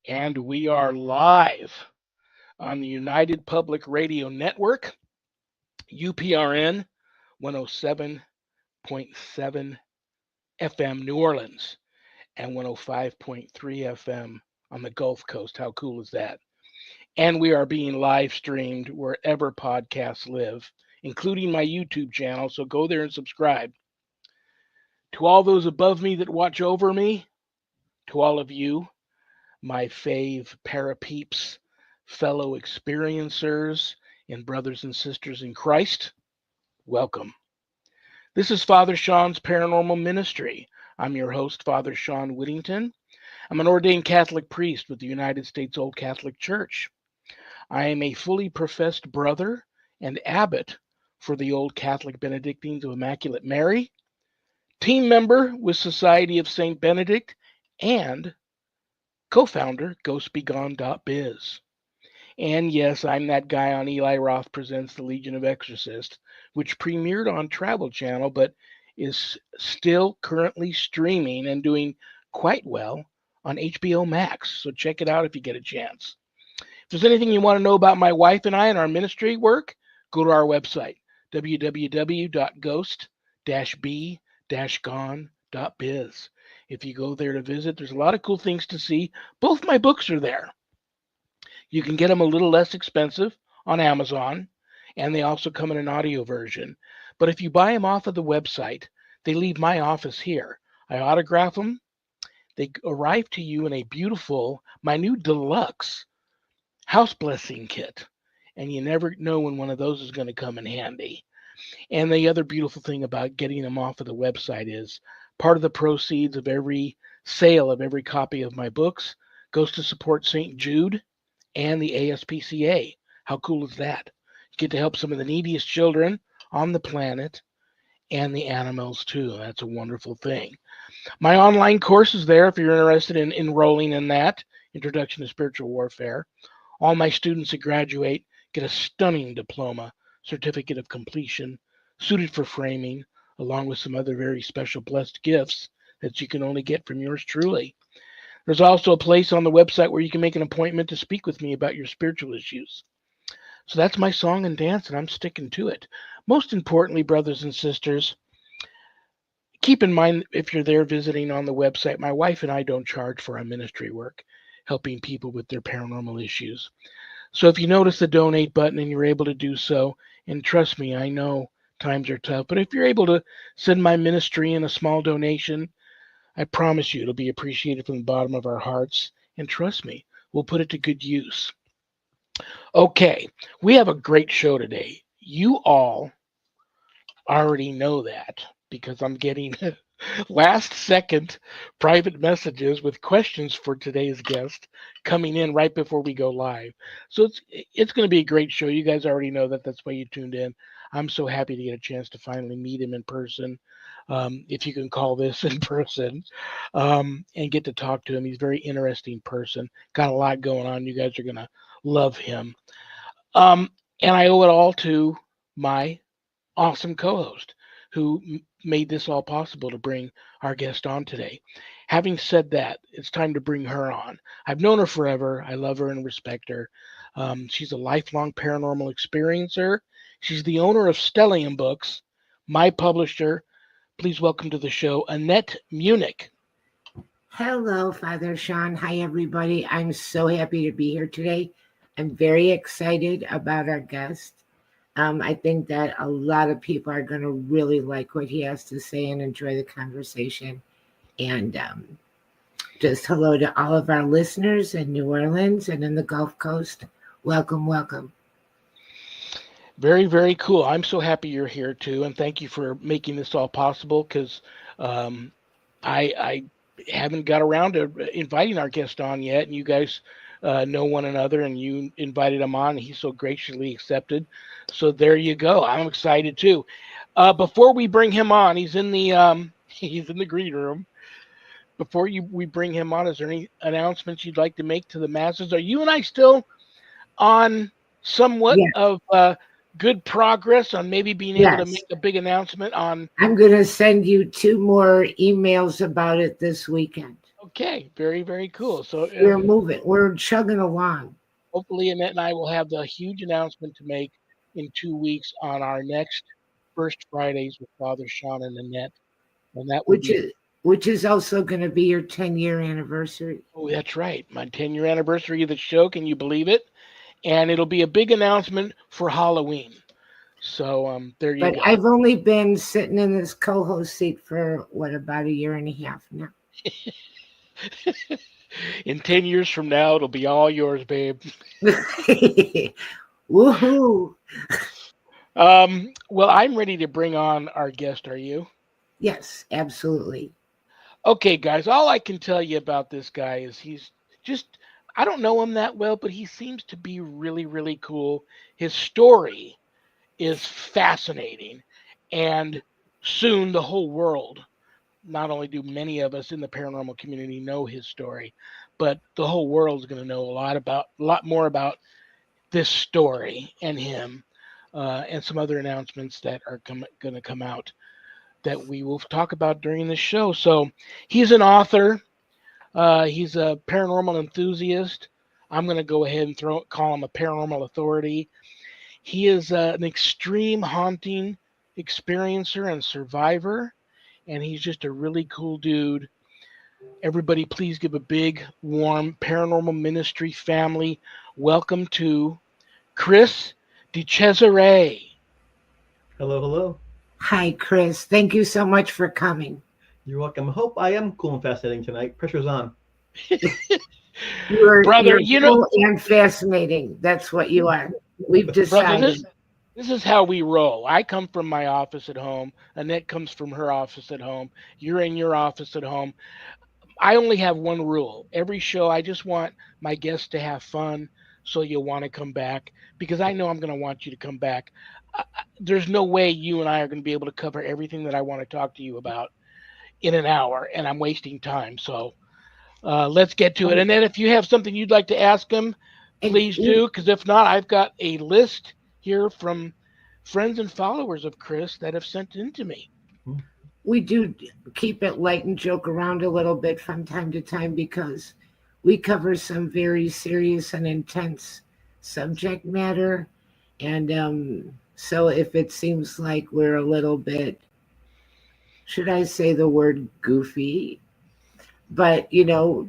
And we are live on the United Public Radio Network, UPRN 107.7 FM New Orleans and 105.3 FM on the Gulf Coast. How cool is that? And we are being live streamed wherever podcasts live, including my YouTube channel. So go there and subscribe. To all those above me that watch over me, to all of you, my fave parapeeps, fellow experiencers, and brothers and sisters in Christ, welcome. This is Father Shawn's Paranormal Ministry. I'm your host, Father Shawn Whittington. I'm an ordained Catholic priest with the United States Old Catholic Church. I am a fully professed brother and abbot for the Old Catholic Benedictines of Immaculate Mary, team member with Society of St. Benedict, and co-founder GhostBeGone.biz. And yes, I'm that guy on Eli Roth Presents The Legion of Exorcists, which premiered on Travel Channel, but is still currently streaming and doing quite well on HBO Max. So check it out if you get a chance. If there's anything you want to know about my wife and I and our ministry work, go to our website, www.ghost-b-gone.biz. If you go there to visit, there's a lot of cool things to see. Both my books are there. You can get them a little less expensive on Amazon, and they also come in an audio version. But if you buy them off of the website, they leave my office here. I autograph them. They arrive to you in a beautiful, my new deluxe house blessing kit. And you never know when one of those is going to come in handy. And the other beautiful thing about getting them off of the website is part of the proceeds of every sale of every copy of my books goes to support St. Jude and the ASPCA. How cool is that? You get to help some of the neediest children on the planet and the animals too. That's a wonderful thing. My online course is there if you're interested in enrolling in that, Introduction to Spiritual Warfare. All my students that graduate get a stunning diploma, certificate of completion, suited for framing, along with some other very special blessed gifts that you can only get from yours truly. There's also a place on the website where you can make an appointment to speak with me about your spiritual issues. So that's my song and dance, and I'm sticking to it. Most importantly, brothers and sisters, keep in mind if you're there visiting on the website, my wife and I don't charge for our ministry work, helping people with their paranormal issues. So if you notice the donate button and you're able to do so, and trust me, I know times are tough, but if you're able to send my ministry in a small donation, I promise you it'll be appreciated from the bottom of our hearts. And trust me, we'll put it to good use. Okay, we have a great show today. You all already know that because I'm getting last second private messages with questions for today's guest coming in right before we go live. So it's going to be a great show. You guys already know that. That's why you tuned in. I'm so happy to get a chance to finally meet him in person, if you can call this in person, and get to talk to him. He's a very interesting person. Got a lot going on. You guys are going to love him. And I owe it all to my awesome co-host who made this all possible to bring our guest on today. Having said that, it's time to bring her on. I've known her forever. I love her and respect her. She's a lifelong paranormal experiencer. She's the owner of Stellium Books, my publisher. Please welcome to the show, Annette Munich. Hello, Father Shawn. Hi, everybody. I'm so happy to be here today. I'm very excited about our guest. I think that a lot of people are going to really like what he has to say and enjoy the conversation. And just hello to all of our listeners in New Orleans and in the Gulf Coast. Welcome, welcome. Very, very cool. I'm so happy you're here too, and thank you for making this all possible because I haven't got around to inviting our guest on yet, and you guys know one another, and you invited him on, and he so graciously accepted. So there you go. I'm excited too. Before we bring him on, he's in the green room. Before we bring him on, is there any announcements you'd like to make to the masses? Are you and I still on somewhat of good progress on maybe being able to make a big announcement on? I'm going to send you 2 more emails about it this weekend. Okay, very, very cool. So We're moving. We're chugging along. hopefully Annette and I will have the huge announcement to make in 2 weeks on our next First Fridays with Father Shawn and Annette. And that will which be, is which is also going to be your 10-year anniversary. oh, that's right, my 10-year anniversary of the show. Can you believe it? And it'll be a big announcement for Halloween. So there you But go. I've only been sitting in this co-host seat for what, about a year and a half now. In 10 years from now, it'll be all yours, babe. Woohoo! Well, I'm ready to bring on our guest. Are you? Yes, absolutely. Okay, guys, all I can tell you about this guy is he's just, I don't know him that well, but he seems to be really, really cool. His story is fascinating. And soon the whole world, not only do many of us in the paranormal community know his story, but the whole world is going to know a lot more about this story and him, and some other announcements that are going to come out that we will talk about during the show. So he's an author. He's a paranormal enthusiast. I'm going to go ahead and call him a paranormal authority. He is an extreme haunting experiencer and survivor, and he's just a really cool dude. Everybody, please give a big, warm paranormal ministry family welcome to Chris DiCesare. Hello, hello. Hi, Chris. Thank you so much for coming. You're welcome. I hope I am cool and fascinating tonight. Pressure's on. Brother, You're cool and fascinating. That's what you are. We've brother, decided. this is how we roll. I come from my office at home. Annette comes from her office at home. You're in your office at home. I only have one rule. Every show, I just want my guests to have fun, so you'll want to come back because I know I'm going to want you to come back. There's no way you and I are going to be able to cover everything that I want to talk to you about in an hour, and I'm wasting time. So let's get to it. And then if you have something you'd like to ask him, And please do, because if not, I've got a list here from friends and followers of Chris that have sent in to me. we do keep it light and joke around a little bit from time to time because we cover some very serious and intense subject matter. And so if it seems like we're a little bit, should I say the word goofy? But,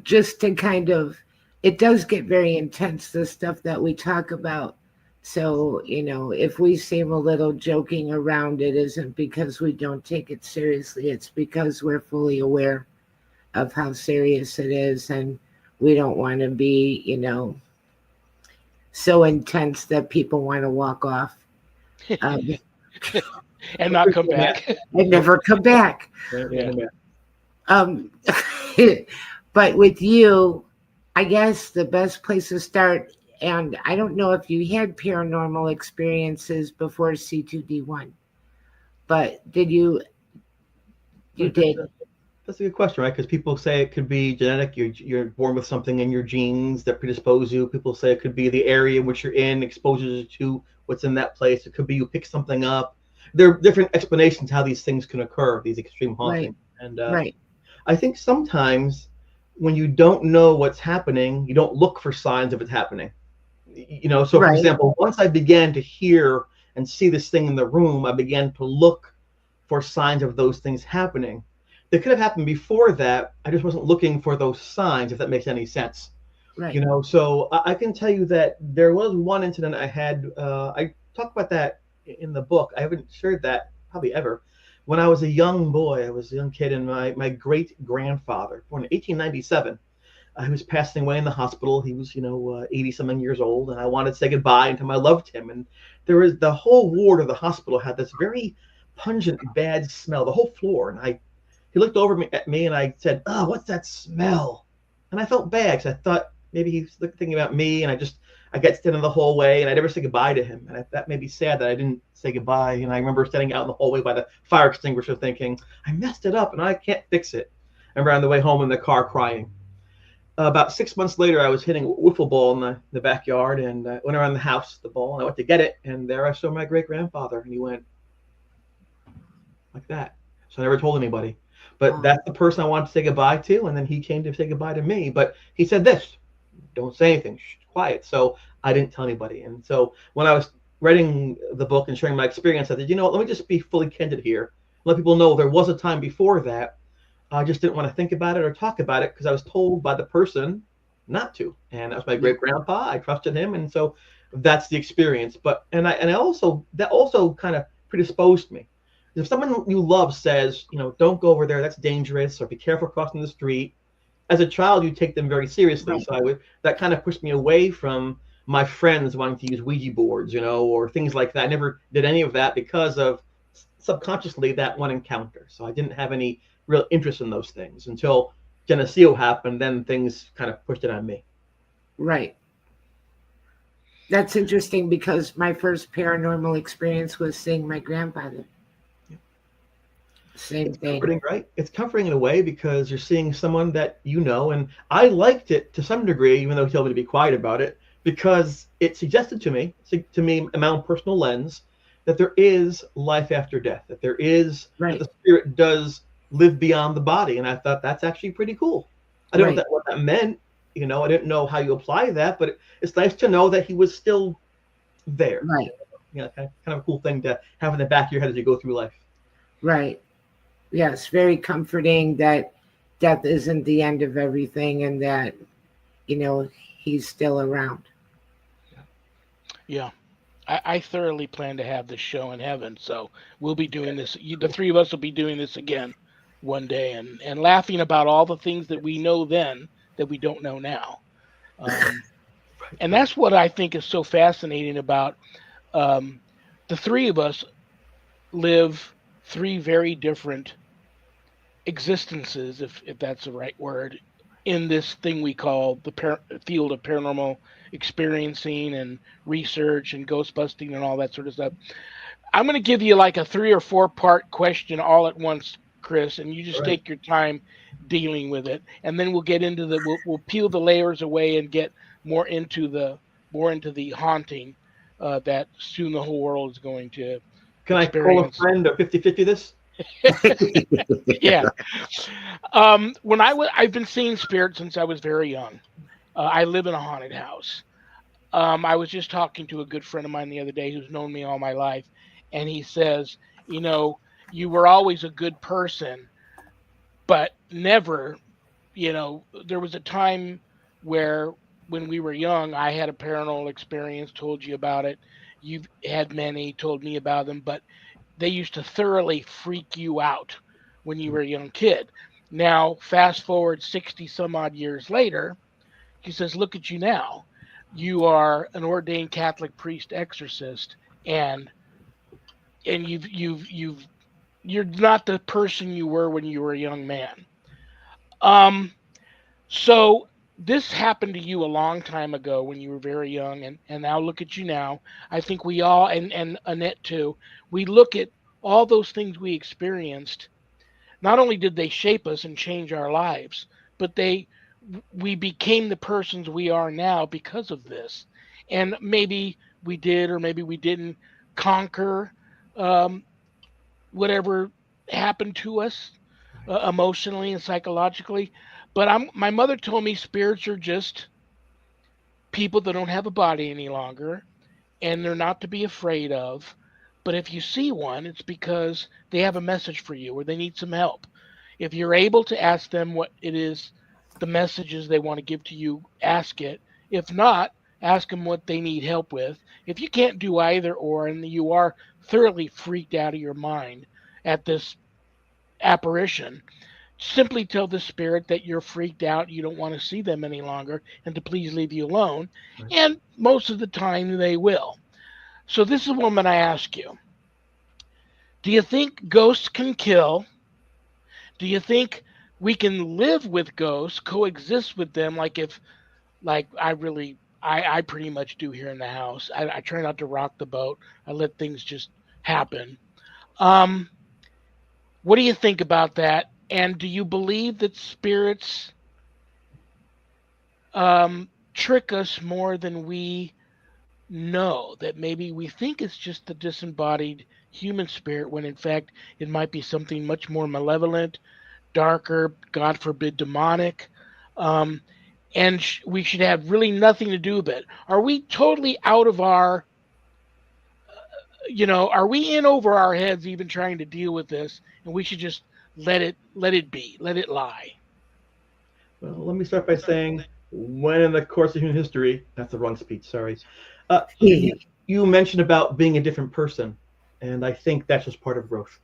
just to kind of, it does get very intense, the stuff that we talk about. So, if we seem a little joking around, it isn't because we don't take it seriously. It's because we're fully aware of how serious it is. And we don't want to be, so intense that people want to walk off um, And not come back. and never come back. Yeah. Um, but with you, I guess the best place to start, and I don't know if you had paranormal experiences before C2D1, but did you? You did. That's a good question, right? Because people say it could be genetic. You're born with something in your genes that predispose you. People say it could be the area in which you're in exposes you to what's in that place. It could be you pick something up. There are different explanations how these things can occur, these extreme hauntings. Right. And Right. I think sometimes when you don't know what's happening, you don't look for signs of it happening. So for Right. example, once I began to hear and see this thing in the room, I began to look for signs of those things happening. They could have happened before that. I just wasn't looking for those signs, if that makes any sense. Right. So I can tell you that there was one incident I had. I talk about that in the book. I haven't shared that probably ever. When I was a young boy, I was a young kid, and my great grandfather, born in 1897, he was passing away in the hospital. He was, 80 something years old, and I wanted to say goodbye and him. I loved him. And there was the whole ward of the hospital had this very pungent, bad smell, the whole floor. And he looked over at me and I said, "Oh, what's that smell?" And I felt bad because I thought maybe he's thinking about me. And I got standing in the hallway and I never said goodbye to him. And that made me sad that I didn't say goodbye. And I remember standing out in the hallway by the fire extinguisher thinking, I messed it up and I can't fix it. I remember on the way home in the car crying. About 6 months later, I was hitting a wiffle ball in the backyard, and I went around the house, the ball, and I went to get it, and there I saw my great grandfather, and he went like that. So I never told anybody. But Oh, that's the person I wanted to say goodbye to, and then he came to say goodbye to me. But he said this: "Don't say anything, shh, quiet." So I didn't tell anybody. And so when I was writing the book and sharing my experience, I said, let me just be fully candid here. Let people know there was a time before that. I just didn't want to think about it or talk about it because I was told by the person not to. And that was my yeah, great grandpa. I trusted him, and so that's the experience. But and I also that also kind of predisposed me. If someone you love says, don't go over there, that's dangerous, or be careful crossing the street, as a child you take them very seriously. right, So that kind of pushed me away from my friends wanting to use Ouija boards, or things like that. I never did any of that because of subconsciously that one encounter. So I didn't have any real interest in those things until Geneseo happened. Then things kind of pushed it on me. right. That's interesting because my first paranormal experience was seeing my grandfather. Same It's thing. comforting, right? It's comforting in a way because you're seeing someone that you know. And I liked it to some degree, even though he told me to be quiet about it, because it suggested to me, in my own personal lens, that there is life after death, that Right, the spirit does live beyond the body. And I thought that's actually pretty cool. I don't know right, what that meant. I didn't know how you apply that, but it's nice to know that he was still there. right, Kind of a cool thing to have in the back of your head as you go through life. right. Yes, very comforting that death isn't the end of everything and that, you know, he's still around. Yeah. I thoroughly plan to have this show in heaven. So we'll be doing this. The three of us will be doing this again one day and laughing about all the things that we know then that we don't know now. Um, Right, and right. that's what I think is so fascinating about um, the three of us live three very different existences, if that's the right word, in this thing we call the field of paranormal experiencing and research and ghost busting and all that sort of stuff. I'm going to give you like a 3 or 4 part question all at once, Chris, and you All just right. take your time dealing with it, and then we'll get into we'll peel the layers away and get more into the haunting that soon the whole world is going to Can I call a experience. friend or 50-50 this? Yeah. I've been seeing spirits since I was very young. I live in a haunted house. I was just talking to a good friend of mine the other day who's known me all my life, and he says, you know, you were always a good person, but never, there was a time where when we were young, I had a paranormal experience, told you about it. You've had many, told me about them, but they used to thoroughly freak you out when you were a young kid. Now, fast forward 60 some odd years later, he says, look at you now. You are an ordained Catholic priest exorcist, and you're not the person you were when you were a young man. Um, so this happened to you a long time ago when you were very young, and now look at you now. I think we all, and Annette too, we look at all those things we experienced. Not only did they shape us and change our lives, but we became the persons we are now because of this. And maybe we did, or maybe we didn't conquer um, whatever happened to us emotionally and psychologically. But my mother told me spirits are just people that don't have a body any longer, and they're not to be afraid of. But if you see one, it's because they have a message for you or they need some help. If you're able to ask them what it is, the messages they want to give to you, ask it. If not, ask them what they need help with. If you can't do either or, and you are thoroughly freaked out of your mind at this apparition, simply tell the spirit that you're freaked out, you don't want to see them any longer, and to please leave you alone. Right. And most of the time they will. So this is one that I ask you. Do you think ghosts can kill? Do you think we can live with ghosts, coexist with them like I pretty much do here in the house. I try not to rock the boat. I let things just happen. Um, what do you think about that? And do you believe that spirits trick us more than we know? That maybe we think it's just the disembodied human spirit when in fact it might be something much more malevolent, darker, God forbid, demonic, and we should have really nothing to do with it. Are we totally out of our, are we in over our heads even trying to deal with this, and we should just let it be, let it lie? Well, let me start by saying, when in the course of human history, that's the wrong speech, sorry. You mentioned about being a different person, and I think that's just part of growth.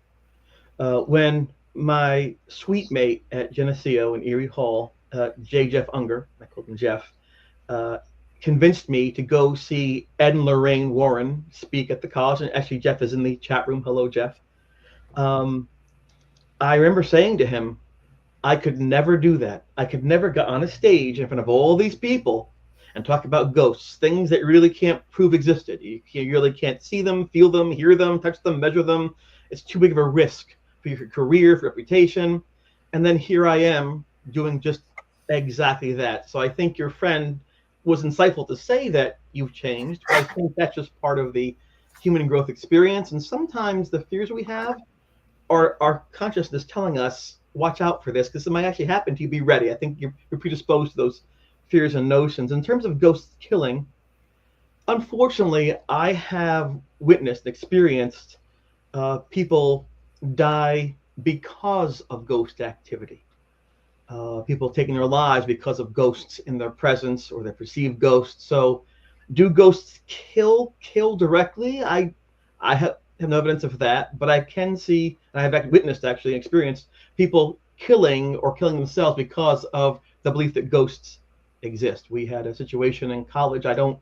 When my suite mate at Geneseo in Erie Hall, J. Jeff Unger, I called him Jeff, convinced me to go see Ed and Lorraine Warren speak at the college. And actually, Jeff is in the chat room. Hello, Jeff. I remember saying to him, I could never do that. I could never get on a stage in front of all these people and talk about ghosts, things that really can't prove existed. You really can't see them, feel them, hear them, touch them, measure them. It's too big of a risk for your career, for reputation. And then here I am doing just exactly that. So I think your friend was insightful to say that you've changed, but I think that's just part of the human growth experience. And sometimes the fears we have are our consciousness telling us, watch out for this, because it might actually happen to you. Be ready. I think you're predisposed to those fears and notions. In terms of ghost killing, unfortunately, I have witnessed, experienced people die because of ghost activity. People taking their lives because of ghosts in their presence or their perceived ghosts. So, do ghosts kill directly? I have no evidence of that, but I can see, and I have witnessed, actually experienced people killing or killing themselves because of the belief that ghosts exist. We had a situation in college. I don't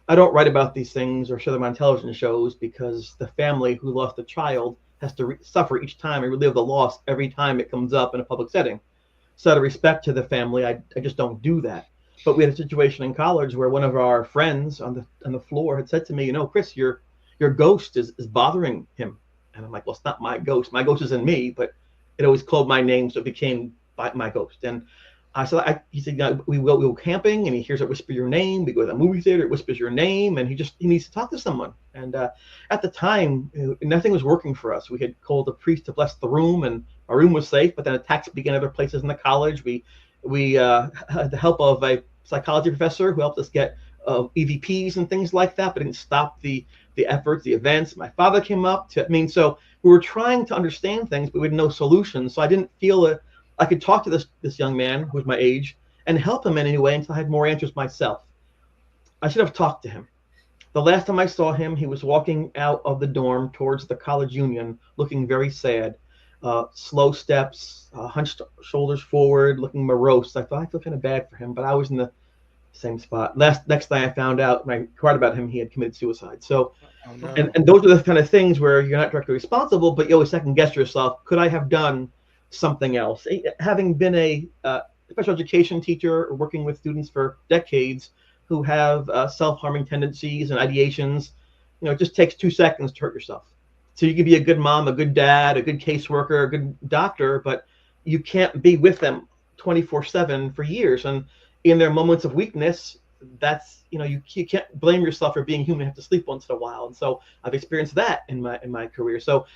write about these things or show them on television shows because the family who lost a child has to suffer each time and relive the loss every time it comes up in a public setting. So out of respect to the family, I just don't do that. But we had a situation in college where one of our friends on the floor had said to me, Chris, your ghost is bothering him. And I'm like, well, it's not my ghost. My ghost is in me, but it always called my name, so it became my ghost. And he said, we go camping, and he hears it whisper your name. We go to the movie theater, it whispers your name, and he needs to talk to someone. And at the time, nothing was working for us. We had called a priest to bless the room, and our room was safe. But then attacks began other places in the college. We had the help of a psychology professor who helped us get EVPs and things like that, but didn't stop the efforts, the events. My father came up so we were trying to understand things, but we had no solutions. So I didn't feel I could talk to this young man who was my age and help him in any way until I had more answers myself. I should have talked to him. The last time I saw him, he was walking out of the dorm towards the college union, looking very sad. Slow steps, hunched shoulders forward, looking morose. I thought I feel kind of bad for him, but I was in the same spot. Next thing I found out, when I inquired about him, he had committed suicide. So, and those are the kind of things where you're not directly responsible, but you always second guess yourself. Could I have done something else? Having been a special education teacher, working with students for decades who have self-harming tendencies and ideations, it just takes 2 seconds to hurt yourself. So you can be a good mom, a good dad, a good caseworker, a good doctor, but you can't be with them 24/7 for years. And in their moments of weakness, that's you can't blame yourself for being human. You have to sleep once in a while. And so I've experienced that in my career. So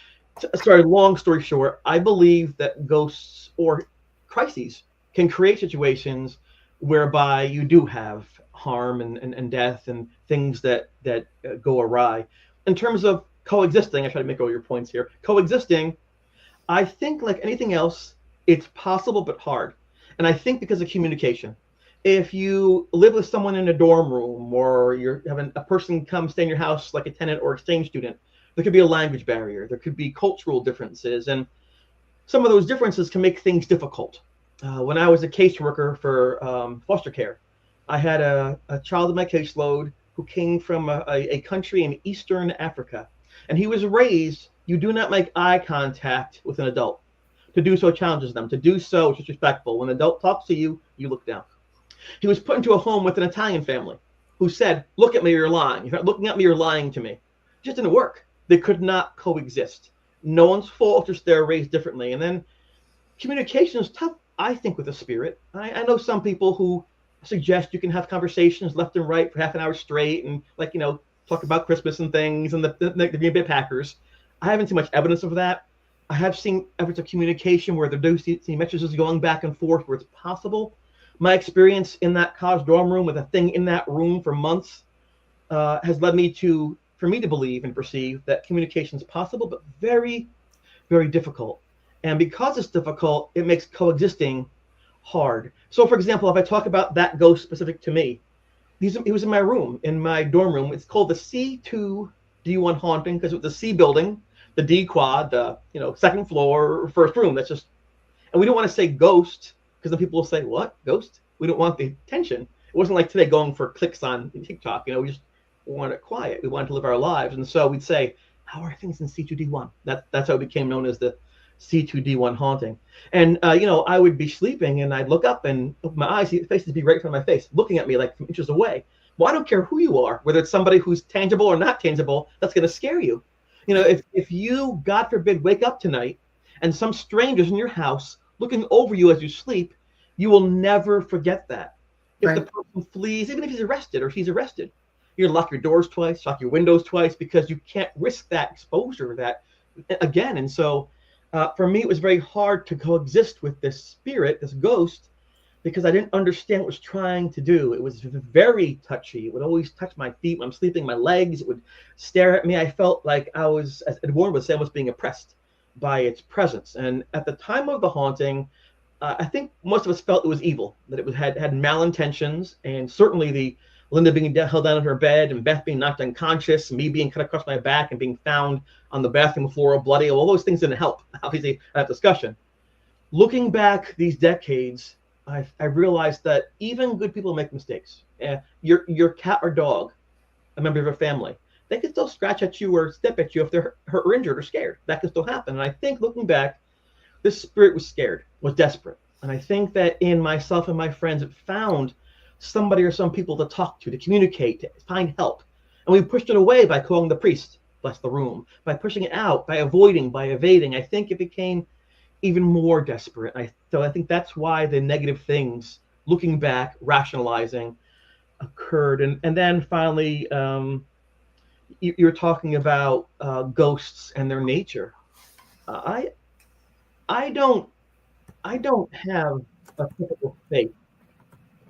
sorry, long story short, I believe that ghosts or crises can create situations whereby you do have harm and death and things that go awry. In terms of coexisting, I try to make all your points here. Coexisting, I think like anything else, it's possible but hard. And I think because of communication. If you live with someone in a dorm room, or you're having a person come stay in your house like a tenant or exchange student, there could be a language barrier. There could be cultural differences. And some of those differences can make things difficult. When I was a caseworker for foster care, I had a child in my caseload who came from a country in Eastern Africa. And he was raised, you do not make eye contact with an adult. To do so challenges them. To do so is disrespectful. When an adult talks to you, you look down. He was put into a home with an Italian family who said, look at me, you're lying. You're not looking at me, you're lying to me. It just didn't work. They could not coexist. No one's fault, just they're raised differently. And then communication is tough, I think, with the spirit. I know some people who suggest you can have conversations left and right for half an hour straight and talk about Christmas and things and the Green Bay Packers. I haven't seen much evidence of that. I have seen efforts of communication where there do see messages going back and forth where it's possible. My experience in that college dorm room with a thing in that room for months has led me for me to believe and perceive that communication is possible, but very, very difficult. And because it's difficult, it makes coexisting hard. So, for example, if I talk about that ghost specific to me, he was in my room, in my dorm room. It's called the C2D1 haunting because it was the C building, the D quad, the second floor, first room. That's just, and we don't want to say ghost because then people will say, "What, ghost?" We don't want the attention. It wasn't like today going for clicks on TikTok. We just wanted it quiet. We wanted to live our lives, and so we'd say, "How are things in C2D1?" That's how it became known as the C2D1 haunting. And I would be sleeping and I'd look up and open my eyes, his face would be right in front of my face, looking at me like from inches away. Well, I don't care who you are, whether it's somebody who's tangible or not tangible, that's going to scare you. If you, God forbid, wake up tonight and some stranger's in your house looking over you as you sleep, you will never forget that. If Right. the person flees, even if he's arrested or she's arrested, you're going to lock your doors twice, lock your windows twice, because you can't risk that exposure that again. And so for me, it was very hard to coexist with this spirit, this ghost, because I didn't understand what it was trying to do. It was very touchy. It would always touch my feet when I'm sleeping, my legs. It would stare at me. I felt like I was, as Ed Warren would say, I was being oppressed by its presence. And at the time of the haunting, I think most of us felt it was evil, that it had malintentions, and certainly the Linda being held down in her bed and Beth being knocked unconscious, me being cut across my back and being found on the bathroom floor bloody. All those things didn't help, obviously, that discussion. Looking back these decades, I realized that even good people make mistakes. Your cat or dog, a member of your family, they can still scratch at you or step at you if they're hurt or injured or scared. That can still happen. And I think looking back, this spirit was scared, was desperate. And I think that in myself and my friends, it found somebody or some people to talk to communicate, to find help. And we pushed it away by calling the priest, bless the room, by pushing it out, by avoiding, by evading. I think it became even more desperate. So I think that's why the negative things, looking back, rationalizing, occurred. And then finally, you're talking about ghosts and their nature. I don't have a typical faith.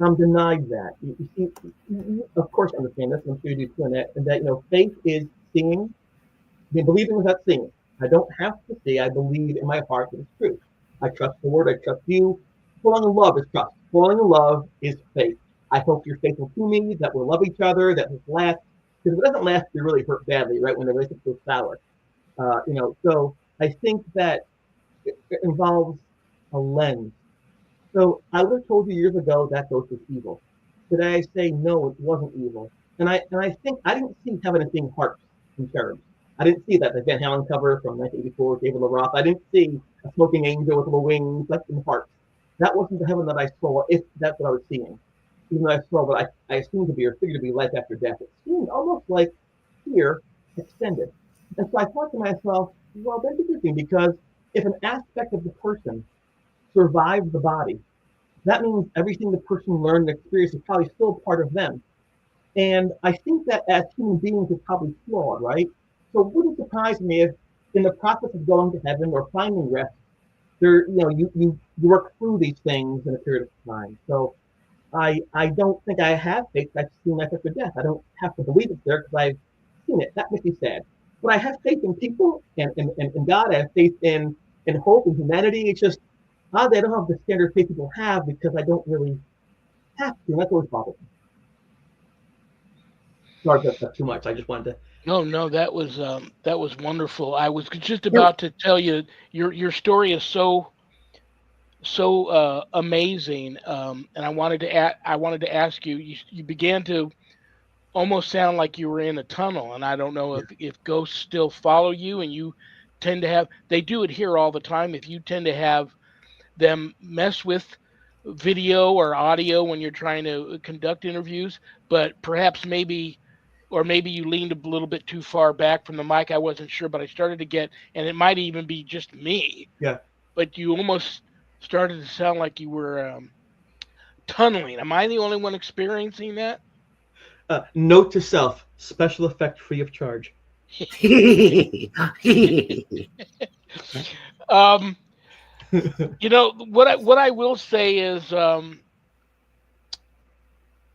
I'm denied that. You see, you of course understand this, I'm sure you do too, and that faith is seeing, believing without seeing. I don't have to see. I believe in my heart that it's true. I trust the Lord. I trust you. Falling in love is trust. Falling in love is faith. I hope you're faithful to me, that we'll love each other, that this lasts. Because if it doesn't last, you're really hurt badly, right, when the relationship goes sour. So I think that it involves a lens. So I would have told you years ago that ghost was evil. Today I say no, it wasn't evil. And I think I didn't see heaven as being harps and cherubs. I didn't see that the Van Halen cover from 1984, David LaRoth. I didn't see a smoking angel with little wings, like in harps. That wasn't the heaven that I saw, if that's what I was seeing. Even though I saw what I assumed to be or figured to be life after death. It seemed almost like fear extended. And so I thought to myself, well, that's interesting, because if an aspect of the person survives the body, that means everything the person learned and experienced is probably still part of them. And I think that as human beings, it's probably flawed, right? So it wouldn't surprise me if in the process of going to heaven or finding rest, you work through these things in a period of time. So I don't think I have faith. I've seen life after death. I don't have to believe it's there because I've seen it. That makes me sad. But I have faith in people and God. I have faith in hope and humanity. It's just, oddly, I don't have the standard faith people have because I don't really have to. That's always bothered me. Sorry, that's too much. I just wanted to. No, that was wonderful. I was just about to tell you your story is so amazing, and I wanted to ask you. You began to almost sound like you were in a tunnel, and I don't know Yeah. if ghosts still follow you, and you tend to have. They do it here all the time. If you tend to have them mess with video or audio when you're trying to conduct interviews, but perhaps maybe you leaned a little bit too far back from the mic. I wasn't sure, but I started to get, and it might even be just me, Yeah. but you almost started to sound like you were tunneling. Am I the only one experiencing that? Note to self: special effect free of charge. um, what I will say is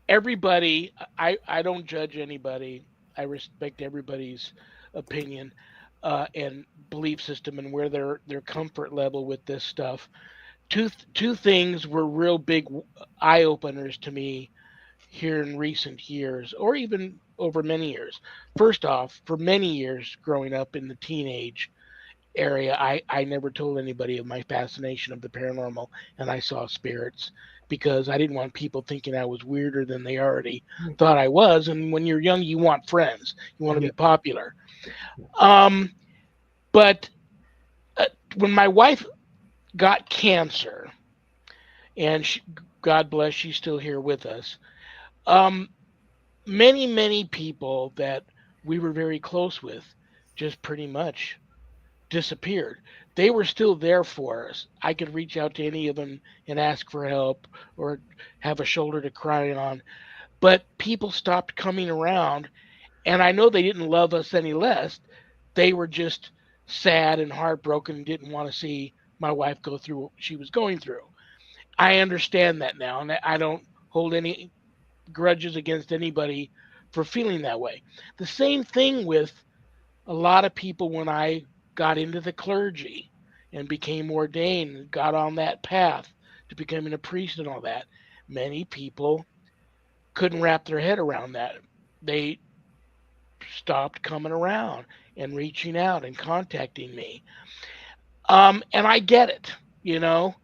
everybody. I don't judge anybody. I respect everybody's opinion and belief system and where their comfort level with this stuff. Two things were real big eye openers to me here in recent years, or even over many years. First off, for many years growing up in the teenage area, I never told anybody of my fascination of the paranormal and I saw spirits because I didn't want people thinking I was weirder than they already thought I was. And when you're young, you want friends, you want to Yeah. be popular. Um, but when my wife got cancer, and God bless, she's still here with us. Um, many people that we were very close with just pretty much disappeared. They were still there for us. I could reach out to any of them and ask for help or have a shoulder to cry on. But people stopped coming around, and I know they didn't love us any less. They were just sad and heartbroken and didn't want to see my wife go through what she was going through. I understand that now, and I don't hold any grudges against anybody for feeling that way. The same thing with a lot of people when I got into the clergy and became ordained and got on that path to becoming a priest and all that. Many people couldn't wrap their head around that. They stopped coming around and reaching out and contacting me. And I get it, you know.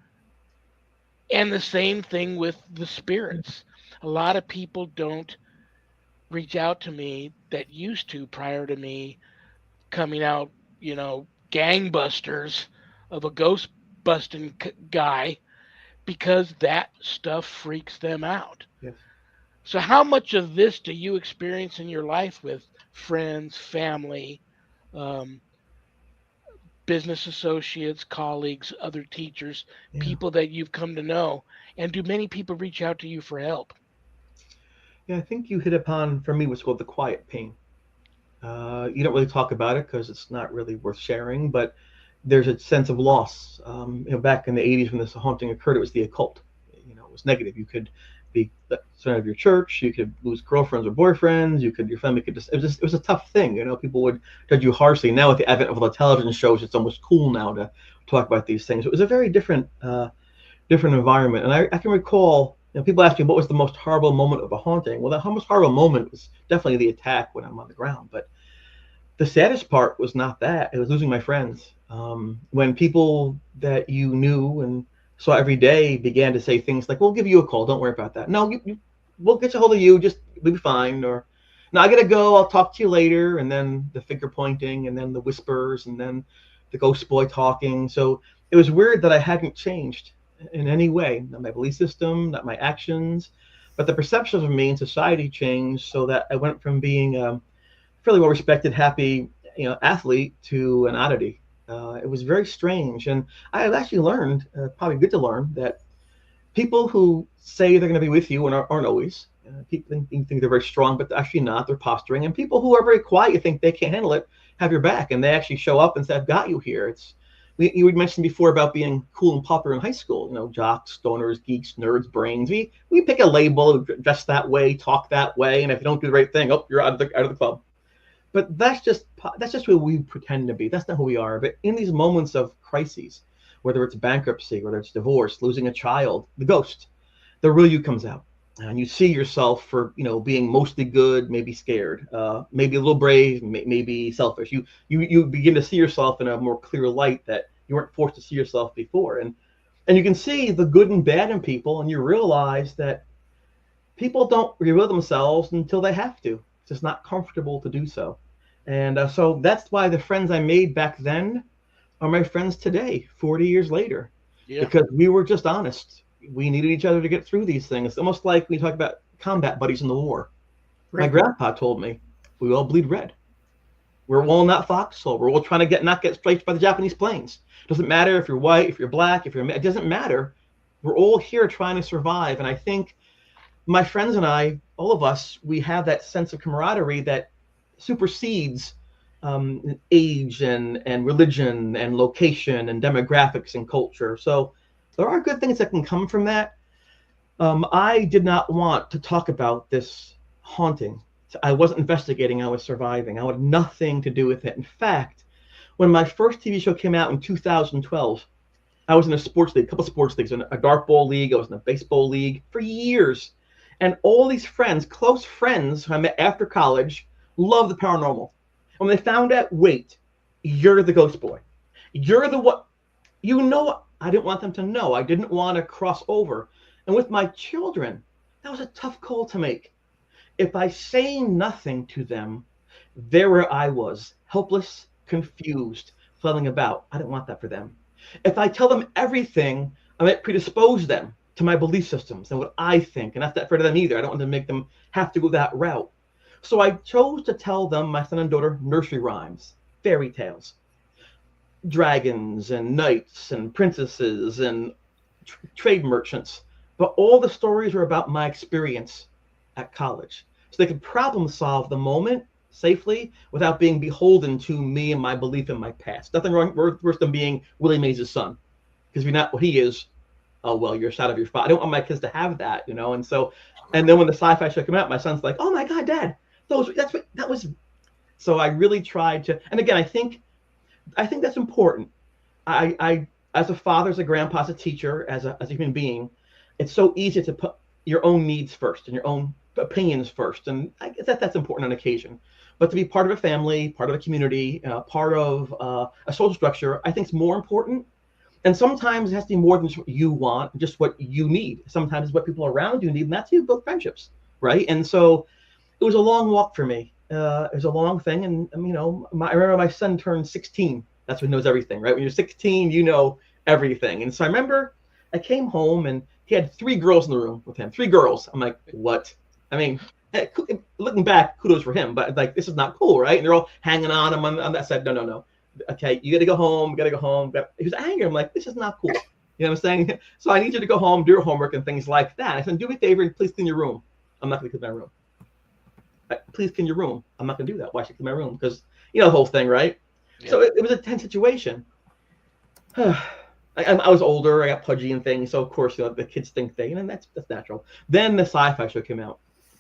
And the same thing with the spirits. A lot of people don't reach out to me that used to prior to me coming out, gangbusters of a ghost busting guy because that stuff freaks them out. Yes. So, how much of this do you experience in your life with friends, family, um, business associates, colleagues, other teachers, Yeah. people that you've come to know? And do many people reach out to you for help? Yeah, I think you hit upon, for me, what's called the quiet pain. You don't really talk about it because it's not really worth sharing, but there's a sense of loss. Back in the 80s when this haunting occurred, it was the occult. It was negative. You could be thrown out of your church. You could lose girlfriends or boyfriends. Your family could it was a tough thing. People would judge you harshly. Now with the advent of all the television shows, it's almost cool now to talk about these things. It was a very different environment. And I can recall, people ask me what was the most horrible moment of a haunting. Well, the most horrible moment was definitely the attack when I'm on the ground. But the saddest part was not that. It was losing my friends. When people that you knew and saw every day began to say things like, "We'll give you a call. Don't worry about that. No, we'll get a hold of you. Just we'll be fine." Or, "No, I gotta go. I'll talk to you later." And then the finger pointing, and then the whispers, and then the ghost boy talking. So it was weird that I hadn't changed in any way. Not my belief system, not my actions, but the perception of me in society changed so that I went from being fairly well respected, happy, athlete to an oddity. It was very strange, and I have actually learned, probably good to learn, that people who say they're going to be with you and aren't always. People think they're very strong, but they're actually not. They're posturing, and people who are very quiet, you think they can't handle it, have your back, and they actually show up and say, "I've got you here." You had mentioned before about being cool and popular in high school. Jocks, stoners, geeks, nerds, brains. We pick a label, dress that way, talk that way, and if you don't do the right thing, oh, you're out of the club. But that's just who we pretend to be. That's not who we are. But in these moments of crises, whether it's bankruptcy, whether it's divorce, losing a child, the ghost, the real you comes out, and you see yourself for being mostly good, maybe scared, maybe a little brave, maybe selfish. You begin to see yourself in a more clear light that you weren't forced to see yourself before, and you can see the good and bad in people, and you realize that people don't reveal themselves until they have to. It's just not comfortable to do so. And so that's why the friends I made back then are my friends today, 40 years later, Yeah. because we were just honest. We needed each other to get through these things. It's almost like we talk about combat buddies in the war. My Right. grandpa told me, we all bleed red. We're all in that foxhole. We're all trying to not get splashed by the Japanese planes. It doesn't matter if you're white, if you're black, it doesn't matter. We're all here trying to survive. And I think my friends and I, all of us, we have that sense of camaraderie that supersedes age and religion and location and demographics and culture. So there are good things that can come from that. I did not want to talk about this haunting. I wasn't investigating, I was surviving. I had nothing to do with it. In fact, when my first TV show came out in 2012, I was in a sports league, a couple of sports leagues, in a dartball league, I was in a baseball league for years. And all these friends, close friends who I met after college, loved the paranormal. And when they found out, wait, you're the ghost boy. You're the what? You know, I didn't want them to know. I didn't want to cross over. And with my children, that was a tough call to make. If I say nothing to them, there where I was, helpless, confused, flailing about. I didn't want that for them. If I tell them everything, I might predispose them to my belief systems and what I think. And that's not fair to them either. I don't want to make them have to go that route. So I chose to tell them, my son and daughter, nursery rhymes, fairy tales, dragons and knights and princesses and trade merchants. But all the stories were about my experience at college. So they could problem solve the moment safely without being beholden to me and my belief in my past. Nothing wrong, worse than being Willie Mays' son. Because if you're not what he is, oh, well, you're out of your spot. I don't want my kids to have that, you know? And so, and then when the sci-fi show came out, my son's like, oh my God, Dad, that was. So I really tried to, and again, I think that's important. I as a father, as a grandpa, as a teacher, as a human being, it's so easy to put your own needs first and your own opinions first, and I guess that's important on occasion. But to be part of a family, part of a community, part of a social structure, I think is more important. And sometimes it has to be more than just what you want, just what you need. Sometimes it's what people around you need, and that's how you build friendships, right? And so it was a long walk for me. It was a long thing, and you know, I remember my son turned 16. That's when he knows everything, right? When you're 16, you know everything. And so I remember I came home and he had 3 girls in the room with him. 3 girls. I'm like, what? I mean, looking back, kudos for him, but like, this is not cool, right? And they're all hanging on him on that side. No. Okay, you got to go home. Got to go home. He was angry. I'm like, this is not cool. You know what I'm saying? So I need you to go home, do your homework and things like that. I said, do me a favor and please clean your room. I'm not going to clean my room. Please clean your room. I'm not going to do that. Why should I clean my room? Because you know the whole thing, right? Yeah. So it was a tense situation. I was older. I got pudgy and things. So of course, you know, the kids think and that's natural. Then the sci-fi show came out,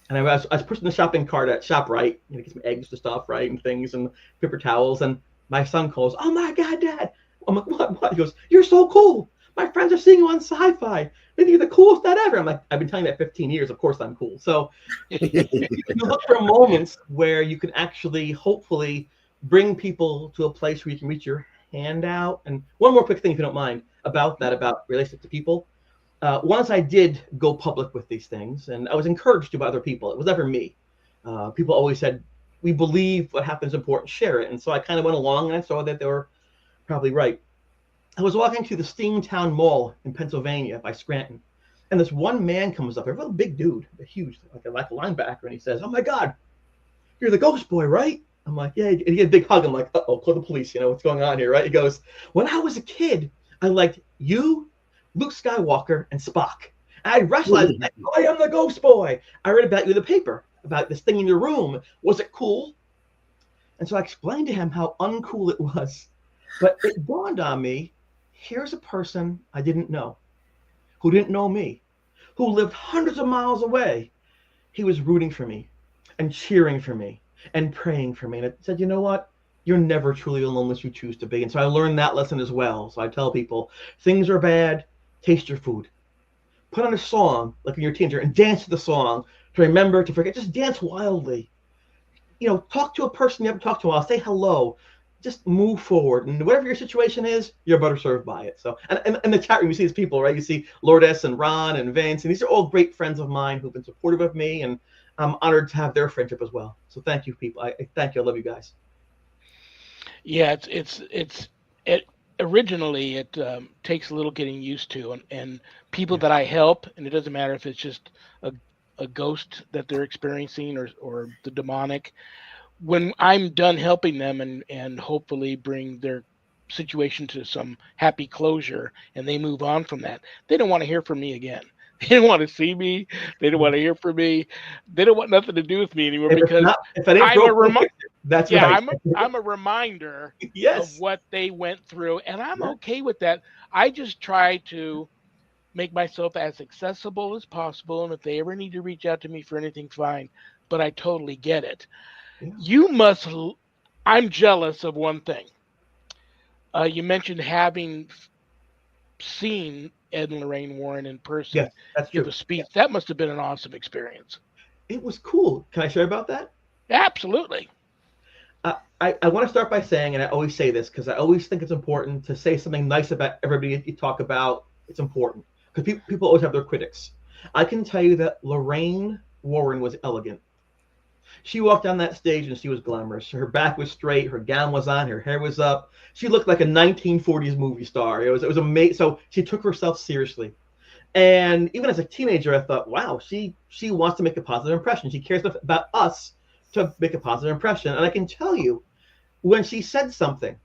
and I was pushing the shopping cart at ShopRite, you know, get some eggs and stuff, right, and things and paper towels. And my son calls, "Oh my God, Dad!" I'm like, "What?" He goes, "You're so cool. My friends are seeing you on SYFY. Maybe you're the coolest dad ever." I'm like, "I've been telling you that 15 years. Of course I'm cool." So you look for moments where you can actually, hopefully, bring people to a place where you can reach your hand out. And one more quick thing, if you don't mind, about relationship to people. Once I did go public with these things, and I was encouraged to by other people. It was never me. People always said, "We believe what happens is important, share it." And so I kind of went along, and I saw that they were probably right. I was walking to the Steamtown Mall in Pennsylvania by Scranton, and this one man comes up, a real big dude, a huge, like a linebacker, and he says, "Oh my God, you're the ghost boy, right?" I'm like, "Yeah." He get a big hug. I'm like, "Uh-oh, call the police. You know what's going on here, right?" He goes, "When I was a kid, I liked you, Luke Skywalker, and Spock. I wrestled. I am the ghost boy. I read about you in the paper, about this thing in your room. Was it cool?" And so I explained to him how uncool it was. But it dawned on me, here's a person I didn't know, who didn't know me, who lived hundreds of miles away. He was rooting for me and cheering for me and praying for me. And it said, you know what? You're never truly alone unless you choose to be. And so I learned that lesson as well. So I tell people, things are bad, taste your food. Put on a song, like when you're a teenager, and dance to the song to remember, to forget. Just dance wildly. You know, talk to a person you haven't talked to in a while. Say hello. Just move forward, and whatever your situation is, you're better served by it. So, and the chat room, you see these people, right? You see Lourdes and Ron and Vince, and these are all great friends of mine who've been supportive of me, and I'm honored to have their friendship as well. So, thank you, people. I thank you. I love you guys. Yeah, it originally it takes a little getting used to, and people that I help, and it doesn't matter if it's just a ghost that they're experiencing or the demonic. When I'm done helping them and hopefully bring their situation to some happy closure and they move on from that, they don't want to hear from me again. They didn't want to see me. They didn't want to hear from me. They don't want nothing to do with me anymore because If it ain't I'm a broke, don't fix it. That's yeah, right. I'm a reminder of Yes. what they went through, and I'm Yeah. okay with that. I just try to make myself as accessible as possible, and if they ever need to reach out to me for anything, fine. But I totally get it. Yeah. You must. I'm jealous of one thing. You mentioned having seen Ed and Lorraine Warren in Yes, person that's give true. a speech. That must have been an awesome experience. It was cool. Can I share about that? Absolutely. I want to start by saying, and I always say this because I always think it's important to say something nice about everybody you talk about. It's important because people always have their critics. I can tell you that Lorraine Warren was elegant. She walked down that stage and she was glamorous. Her back was straight, her gown was on, her hair was up. She looked like a 1940s movie star. It was amazing. So she took herself seriously. And even as a teenager, I thought, wow, she wants to make a positive impression. She cares enough about us to make a positive impression. And I can tell you, when she said something,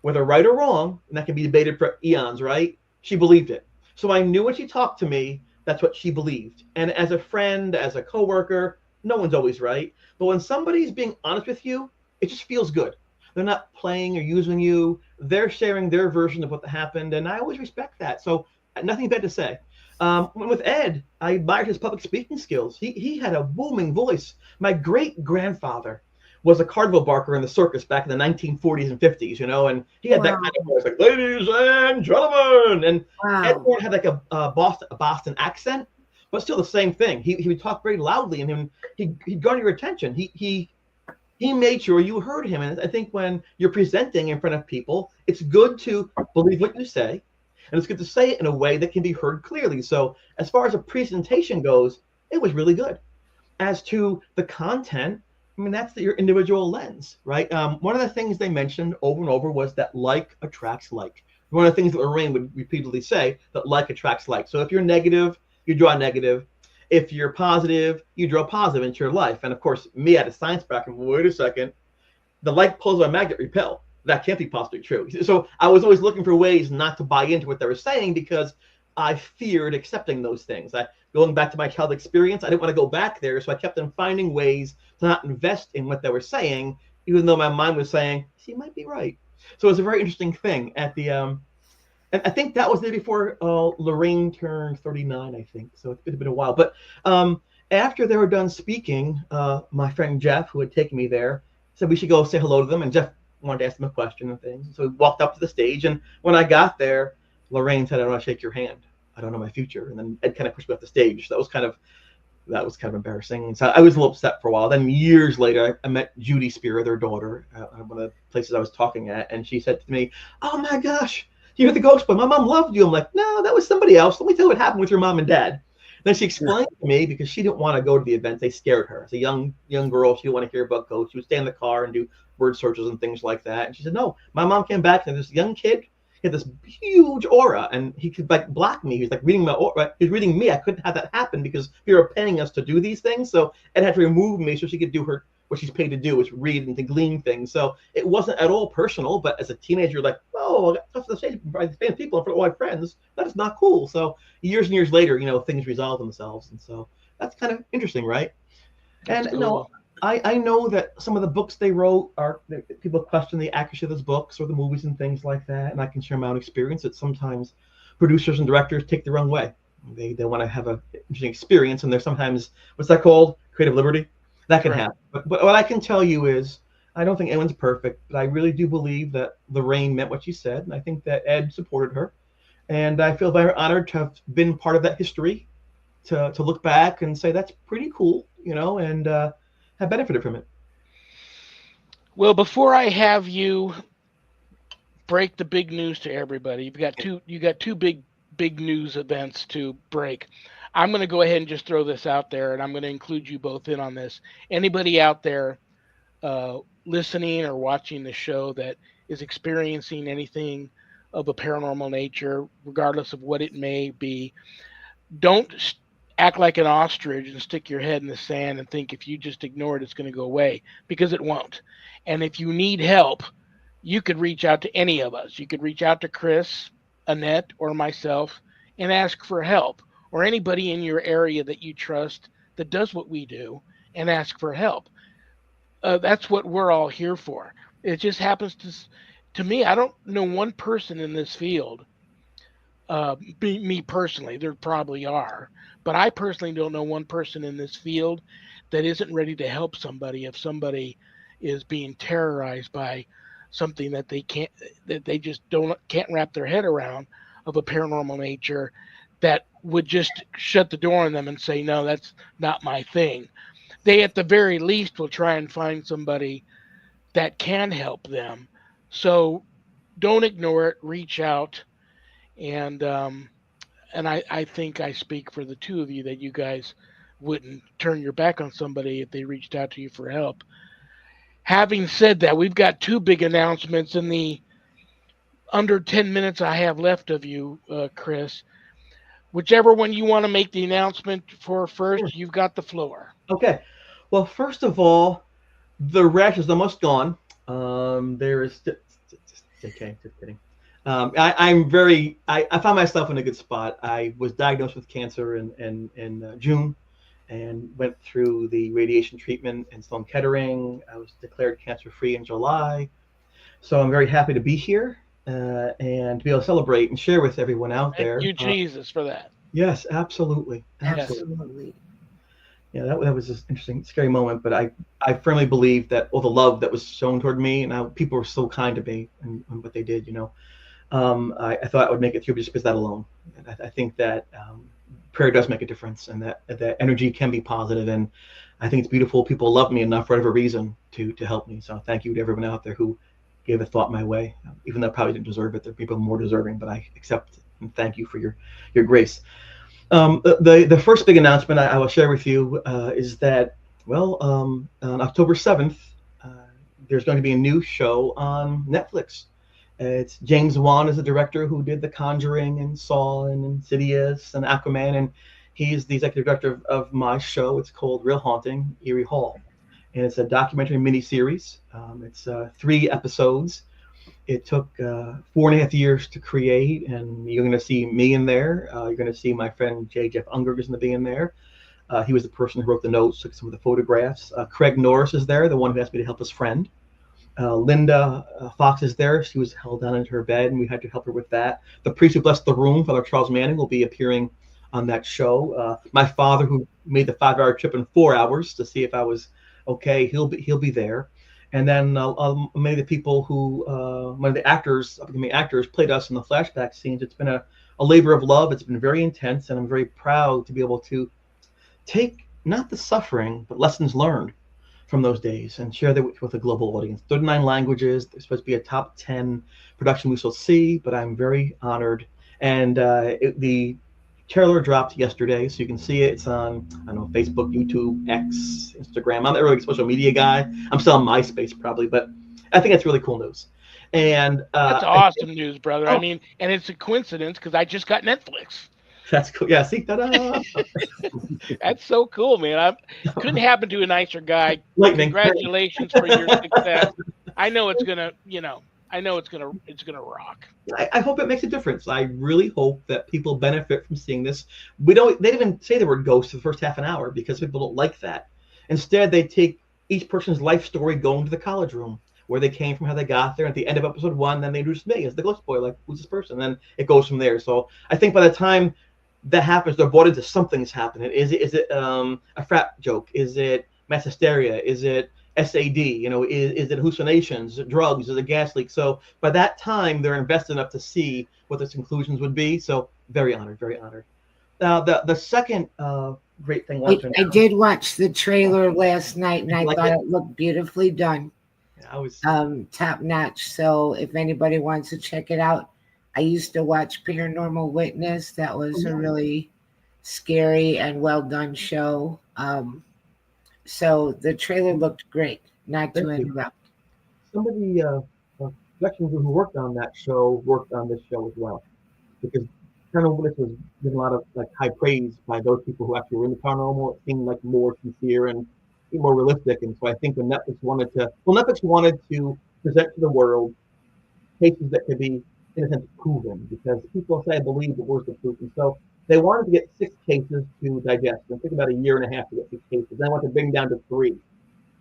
whether right or wrong, and that can be debated for eons, right? She believed it. So I knew when she talked to me, that's what she believed. And as a friend, as a coworker, no one's always right. But when somebody's being honest with you, it just feels good. They're not playing or using you. They're sharing their version of what happened, and I always respect that. So nothing bad to say. With Ed, I admired his public speaking skills. He had a booming voice. My great grandfather was a carnival barker in the circus back in the 1940s and 50s, and he had that Wow. kind of voice, like "ladies and gentlemen," and Ed Wow. Warren had like a Boston accent, but still the same thing. He would talk very loudly, and he'd garner your attention. He made sure you heard him, and I think when you're presenting in front of people, it's good to believe what you say, and it's good to say it in a way that can be heard clearly. So as far as a presentation goes, it was really good. As to the content, I mean, that's your individual lens, right? One of the things they mentioned over and over was that like attracts like. One of the things that Lorraine would repeatedly say, that like attracts like. So if you're negative, you draw negative. If you're positive, you draw positive into your life. And of course, me at a science background, wait a second, the like pulls by magnet repel. That can't be possibly true. So I was always looking for ways not to buy into what they were saying because I feared accepting those things. Going back to my child experience, I didn't want to go back there, so I kept on finding ways to not invest in what they were saying, even though my mind was saying she might be right. So it was a very interesting thing at the and I think that was the day before Lorraine turned 39, I think. So it's been a while. But after they were done speaking, my friend Jeff, who had taken me there, said we should go say hello to them. And Jeff wanted to ask them a question and things. So we walked up to the stage. And when I got there, Lorraine said, "I don't want to shake your hand. I don't know my future." And then Ed kind of pushed me off the stage. So that was kind of embarrassing. So I was a little upset for a while. Then years later, I met Judy Spear, their daughter, at one of the places I was talking at. And she said to me, "Oh my gosh, you're the ghost boy. My mom loved you." I'm like, "No, that was somebody else. Let me tell you what happened with your mom and dad." Then she explained to me because she didn't want to go to the event. They scared her. As a young girl, she didn't want to hear about ghosts. She would stay in the car and do word searches and things like that. And she said, "No, my mom came back and this young kid, he had this huge aura, and he could like block me. He was like reading my aura. He was reading me. I couldn't have that happen because they were paying us to do these things. So Ed had to remove me so she could do what she's paid to do, is read and to glean things. So it wasn't at all personal. But as a teenager, like, oh, I got touched on the stage by the famous people in front of all my friends. That is not cool. So years and years later, things resolve themselves, and so that's kind of interesting, right? That's And cool. I know that some of the books they wrote people question the accuracy of those books or the movies and things like that, and I can share my own experience that sometimes producers and directors take the wrong way. They want to have an interesting experience, and there's sometimes what's that called? Creative liberty. That can Correct. happen. But what I can tell you is I don't think anyone's perfect, but I really do believe that Lorraine meant what she said, and I think that Ed supported her, and I feel very honored to have been part of that history, to look back and say that's pretty cool, and have benefited from it. Well, before I have you break the big news to everybody, you got two big news events to break. I'm going to go ahead and just throw this out there, and I'm going to include you both in on this. Anybody out there listening or watching the show that is experiencing anything of a paranormal nature, regardless of what it may be, don't act like an ostrich and stick your head in the sand and think if you just ignore it, it's going to go away, because it won't. And if you need help, you could reach out to any of us. You could reach out to Chris, Annette, or myself and ask for help. or anybody in your area that you trust that does what we do and ask for help. That's what we're all here for. It just happens to me. I don't know one person in this field. Me personally, there probably are, but I personally don't know one person in this field that isn't ready to help somebody if somebody is being terrorized by something that they just don't can't wrap their head around of a paranormal nature that would just shut the door on them and say no, that's not my thing. They at the very least will try and find somebody that can help them. So don't ignore it, reach out, and I think I speak for the two of you that you guys wouldn't turn your back on somebody if they reached out to you for help. Having said that, we've got two big announcements in the under 10 minutes I have left of you, Chris. Whichever one you want to make the announcement for Sure. first, you've got the floor. Okay. Well, first of all, the rash is almost gone. There is okay, just kidding. I'm very. I found myself in a good spot. I was diagnosed with cancer in June, and went through the radiation treatment in Sloan Kettering. I was declared cancer free in July, so I'm very happy to be here and to be able to celebrate and share with everyone out Thank there. you, Jesus, for that. Yes, absolutely, Yes. absolutely. Absolutely. Yeah, that was an interesting, scary moment. But I firmly believe that all the love that was shown toward me, and how people were so kind to me and what they did, I thought I would make it through just because of that alone. And I think that prayer does make a difference, and that energy can be positive. And I think it's beautiful. People love me enough for whatever reason to help me. So thank you to everyone out there who gave a thought my way, even though I probably didn't deserve it. There are people more deserving, but I accept it. And thank you for your grace. The first big announcement I will share with you is that, well, on October 7th, uh, there's going to be a new show on Netflix. It's James Wan is the director who did The Conjuring and Saw and Insidious and Aquaman, and he's the executive director of my show. It's called Real Haunting, Erie Hall, and it's a documentary miniseries. It's 3 episodes. It took 4.5 years to create, and you're going to see me in there. You're going to see my friend Jeff Unger is going to be in there. He was the person who wrote the notes, took some of the photographs. Craig Norris is there, the one who asked me to help his friend. Linda Fox is there. She was held down into her bed, and we had to help her with that. The priest who blessed the room, Father Charles Manning, will be appearing on that show. My father, who made the 5-hour trip in 4 hours to see if I was okay, he'll be there. And then many of the people who, one of the actors, upcoming actors, played us in the flashback scenes. It's been a labor of love. It's been very intense, and I'm very proud to be able to take not the suffering, but lessons learned from those days and share that with a global audience. 39 languages. There's supposed to be a top 10 production we shall see, but I'm very honored. And the trailer dropped yesterday, so you can see it. It's on, I don't know, Facebook, YouTube, X, Instagram. I'm not really a social media guy. I'm still on MySpace probably, but I think it's really cool news. And That's awesome news, brother. I oh, mean, and it's a coincidence because I just got Netflix. that's cool. Yeah, see, ta-da! That's so cool, man. I couldn't happen to a nicer guy. Lightning. Congratulations for your success. I know it's gonna, I know it's gonna rock. I hope it makes a difference. I really hope that people benefit from seeing this. They didn't even say the word ghost for the first half an hour because people don't like that. Instead, they take each person's life story going to the college room, where they came from, how they got there. At the end of episode 1, then they introduce me as the ghost boy, like, who's this person? And then it goes from there. So I think by the time that happens, they're brought into something's happening. Is it a frat joke? Is it mass hysteria? Is it SAD? Is it hallucinations? Is it drugs? Is it gas leak? So by that time, they're invested enough to see what those conclusions would be. So very honored, very honored. Now the second great thing I did watch the trailer last night, and I like thought it? it looked beautifully done. I was Top notch. So if anybody wants to check it out, I used to watch Paranormal Witness. That was a really scary and well done show. So the trailer looked great. Not to Thank you. interrupt. Somebody production who worked on that show worked on this show as well, because Paranormal Witness was getting a lot of high praise by those people who actually were in the paranormal. It seemed like more sincere and more realistic, and so I think when Netflix wanted to present to the world cases that could be, in a sense, proven, because people say, I believe, but where's the proof? And so They wanted to get 6 cases to digest. It took about a year and a half to get 6 cases. Then I wanted to bring down to 3.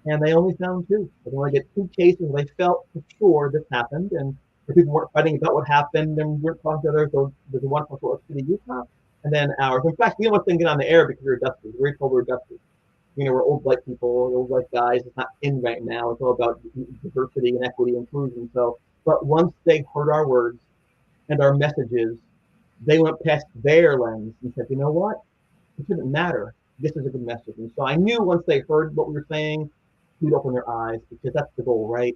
And they only found 2. They only get 2 cases. They felt for sure this happened, and the people weren't fighting about what happened and weren't talking to others. So there's one from Salt Lake City, Utah, and then ours. In fact, we almost didn't get on the air because we were dusty. We were told we were dusty. We're old white people, old white guys. It's not in right now. It's all about diversity and equity and inclusion. So, but once they heard our words and our messages, they went past their lens and said, you know what? It shouldn't matter. This is a good message. And so I knew once they heard what we were saying, we'd open their eyes, because that's the goal, right?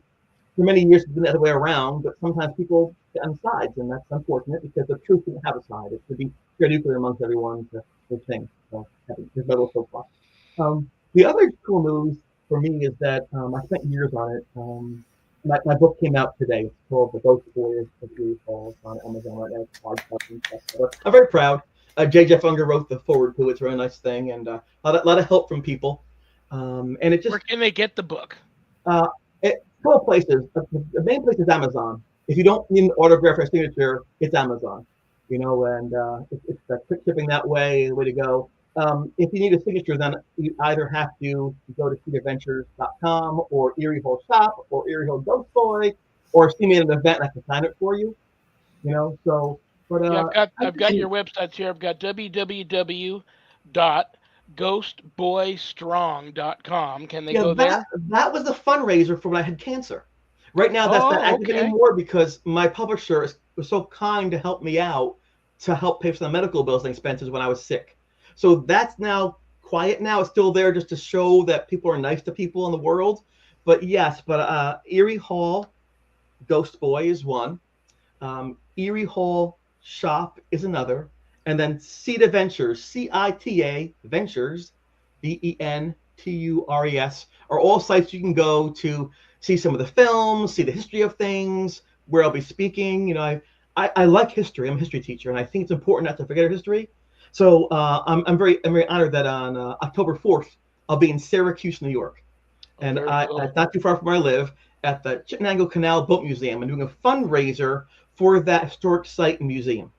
For many years, it's been the other way around, but sometimes people get on sides, and that's unfortunate because the truth didn't have a side. It should be fair nuclear amongst everyone to think. So, there's my little soapbox. The other cool news for me is that I spent years on it. My book came out today. It's called The Ghost Boys of Erie Falls on Amazon right now. It's podcast and stuff. So I'm very proud. J. Jeff Unger wrote the forward to it. It's a really nice thing, and a lot of help from people. And it just. Where can they get the book? Couple places. The main place is Amazon. If you don't need an autograph or signature, it's Amazon. And it's quick shipping that way. The way to go. If you need a signature, then you either have to go to cedarventures.com or Erie Hall Shop or Erie Hall Ghost Boy, or see me at an event and I can sign it for you. So. But yeah, I've got your websites here. I've got www.ghostboystrong.com. Can they go there? That was the fundraiser for when I had cancer. Right now, that's not active anymore because my publisher was so kind to help me out to help pay for the medical bills and expenses when I was sick. So that's now quiet now. It's still there just to show that people are nice to people in the world. But yes, Erie Hall Ghost Boy is one. Erie Hall Shop is another. And then CITA Ventures, CITA Ventures, VENTURES, are all sites you can go to see some of the films, see the history of things, where I'll be speaking. I like history. I'm a history teacher, and I think it's important not to forget our history. So I'm very honored that on October 4th, I'll be in Syracuse, New York. And it's not too far from where I live, at the Chittenango Canal Boat Museum, and doing a fundraiser for that historic site and museum.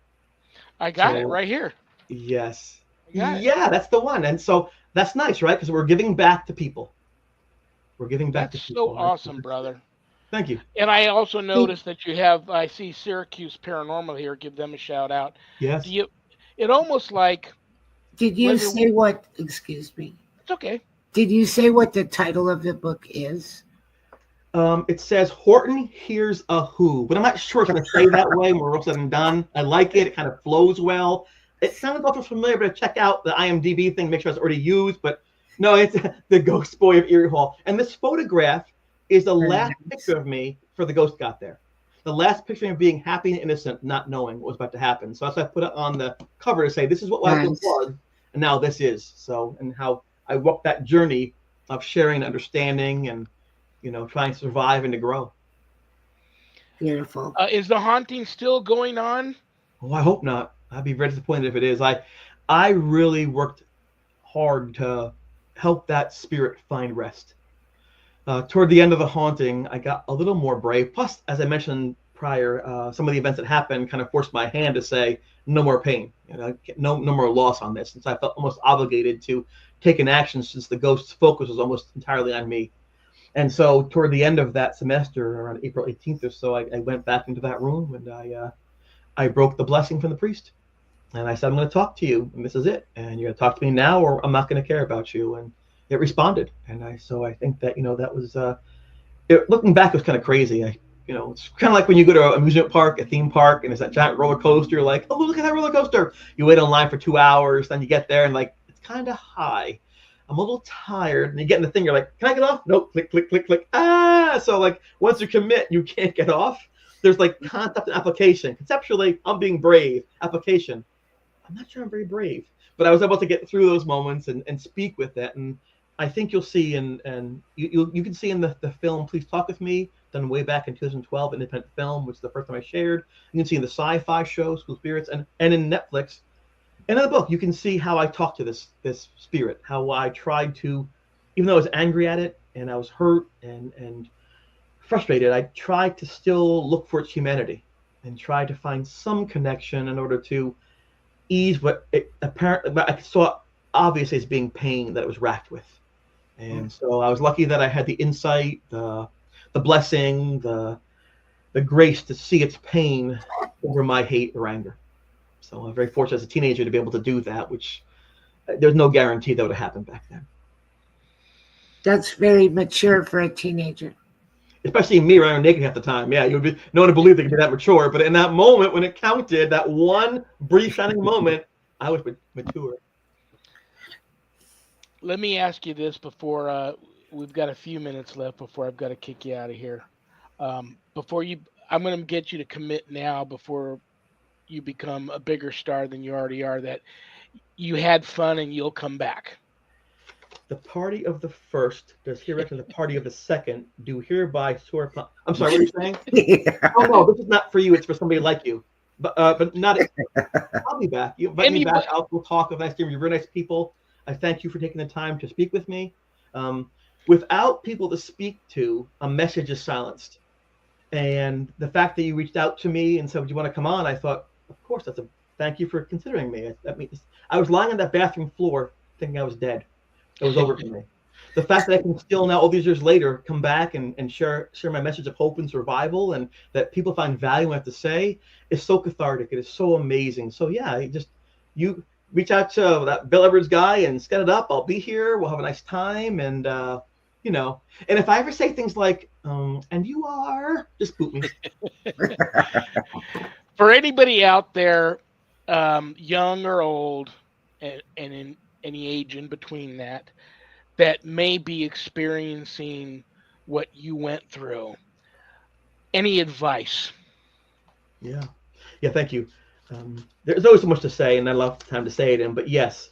I got it right here. Yes. Yeah, that's the one. And so that's nice, right? Because we're giving back to people. We're giving back to people. That's so awesome, brother. Thank you. And I also noticed that you have, I see Syracuse Paranormal here. Give them a shout out. Yes. It almost like. Did you say what? Excuse me. It's okay. Did you say what the title of the book is? It says Horton Hears a Who, but I'm not sure it's going to say that way when we're all said and done. I like it. It kind of flows well. It sounds awful familiar, but check out the IMDb thing, make sure it's already used. But no, it's the Ghost Boy of Erie Hall. And this photograph is the last picture of me before the ghost got there. The last picture of me being happy and innocent, not knowing what was about to happen. So that's why I put it on the cover to say, this is what happened was, and now this is. So, and how I walked that journey of sharing, understanding, and trying to survive and to grow. Beautiful. Is the haunting still going on? Oh, I hope not. I'd be very disappointed if it is. I really worked hard to help that spirit find rest. Toward the end of the haunting, I got a little more brave. Plus, as I mentioned prior, some of the events that happened kind of forced my hand to say, no more pain, no more loss on this. And so I felt almost obligated to take an action since the ghost's focus was almost entirely on me. And so toward the end of that semester, around April 18th or so, I went back into that room and I broke the blessing from the priest. And I said, I'm going to talk to you, and this is it. And you're going to talk to me now, or I'm not going to care about you. And it responded. And I think that, that was, looking back, it was kind of crazy. It's kind of like when you go to an amusement park, a theme park, and there's that giant roller coaster. You're like, oh, look at that roller coaster. You wait online for 2 hours, then you get there, and it's kind of high. I'm a little tired, and you get in the thing, you're like, can I get off? Nope, click, click, click, click. So once you commit, you can't get off. There's concept and application. Conceptually, I'm being brave. Application, I'm not sure I'm very brave, but I was able to get through those moments and speak with that. And I think you'll see, and you can see in the film, Please Talk With Me, done way back in 2012, independent film, which is the first time I shared. You can see in the SYFY show, School Spirits, and in Netflix. And in the book, you can see how I talked to this spirit, how I tried to, even though I was angry at it and I was hurt and frustrated, I tried to still look for its humanity and try to find some connection in order to ease what it apparently, but I saw obviously as being pain that it was racked with. And so I was lucky that I had the insight, the blessing, the grace to see its pain over my hate or anger. So I'm very fortunate as a teenager to be able to do that, which there's no guarantee that would have happened back then. That's very mature for a teenager. Especially me around naked half the time. Yeah, no one would believe they could be that mature. But in that moment when it counted, that one brief shining moment, I was mature. Let me ask you this before we've got a few minutes left before I've got to kick you out of here. I'm going to get you to commit now before you become a bigger star than you already are, that you had fun and you'll come back. The party of the first does hereafter the party of the second do hereby swear upon. I'm sorry, what are you saying? Yeah. Oh no, this is not for you. It's for somebody like you. But not. I'll be back. You invite me back. We'll talk. Nice to meet you. You're very nice people. I thank you for taking the time to speak with me. Without people to speak to, a message is silenced. And the fact that you reached out to me and said, "Would you want to come on?" I thought, of course, thank you for considering me. That means I was lying on that bathroom floor thinking I was dead. It was over for me. The fact that I can still now, all these years later, come back and share my message of hope and survival, and that people find value in what I have to say, is so cathartic. It is so amazing. So yeah, you reach out to that Bill Edwards guy and set it up. I'll be here. We'll have a nice time, and and if I ever say things like "and you are," just boot me. For anybody out there, young or old, and in any age in between that may be experiencing what you went through, any advice? Yeah, thank you. There's always so much to say, and I love the time to say it in. But yes,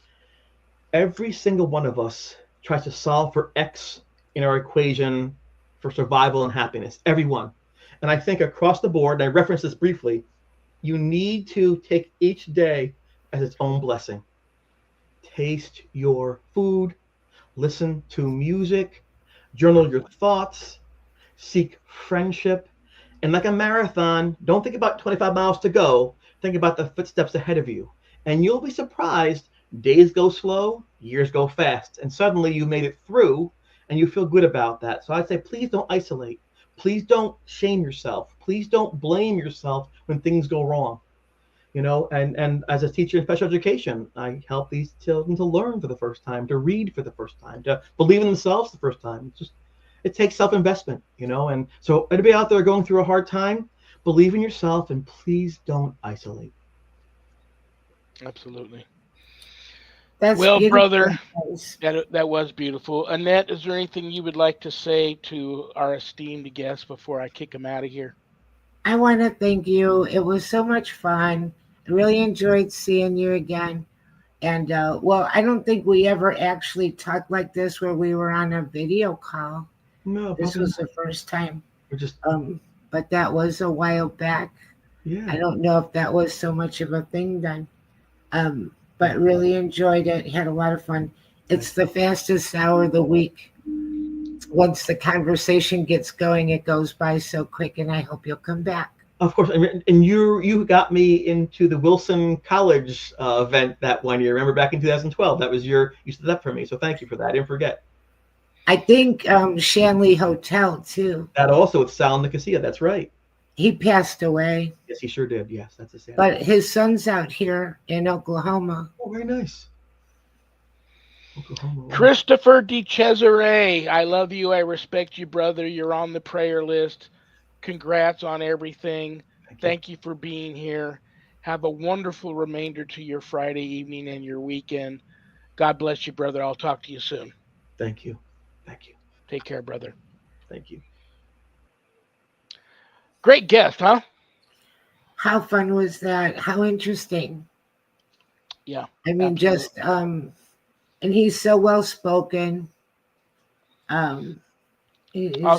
every single one of us tries to solve for X in our equation for survival and happiness. Everyone. And I think across the board, and I referenced this briefly, you need to take each day as its own blessing. Taste your food, listen to music, journal your thoughts, seek friendship. And like a marathon, don't think about 25 miles to go. Think about the footsteps ahead of you. And you'll be surprised. Days go slow, years go fast. And suddenly you made it through and you feel good about that. So I'd say, please don't isolate. Please don't shame yourself. Please don't blame yourself when things go wrong. And as a teacher in special education, I help these children to learn for the first time, to read for the first time, to believe in themselves the first time. It takes self-investment, and so anybody out there going through a hard time, believe in yourself and please don't isolate. Absolutely. That's well, beautiful. brother, that was beautiful. Annette, is there anything you would like to say to our esteemed guests before I kick them out of here? I want to thank you. It was so much fun. I really enjoyed seeing you again. And I don't think we ever actually talked like this where we were on a video call. No, this was the first time. We're just but that was a while back. Yeah. I don't know if that was so much of a thing then. But really enjoyed it. Had a lot of fun. It's the fastest hour of the week. Once the conversation gets going, it goes by so quick, and I hope you'll come back. Of course, and you got me into the Wilson College event that one year. Remember back in 2012? That was you stood up for me, so thank you for that. I didn't forget. I think Shanley Hotel too. That also with Sal Nicosia. That's right. He passed away. Yes, he sure did. Yes, that's a sad. But his son's out here in Oklahoma. Oh, very nice. Oklahoma. Christopher DiCesare, I love you. I respect you, brother. You're on the prayer list. Congrats on everything. Thank you for being here. Have a wonderful remainder to your Friday evening and your weekend. God bless you, brother. I'll talk to you soon. Thank you. Thank you. Take care, brother. Thank you. Great guest, huh? How fun was that? How interesting. Yeah. I mean, absolutely. And he's so well spoken. I'll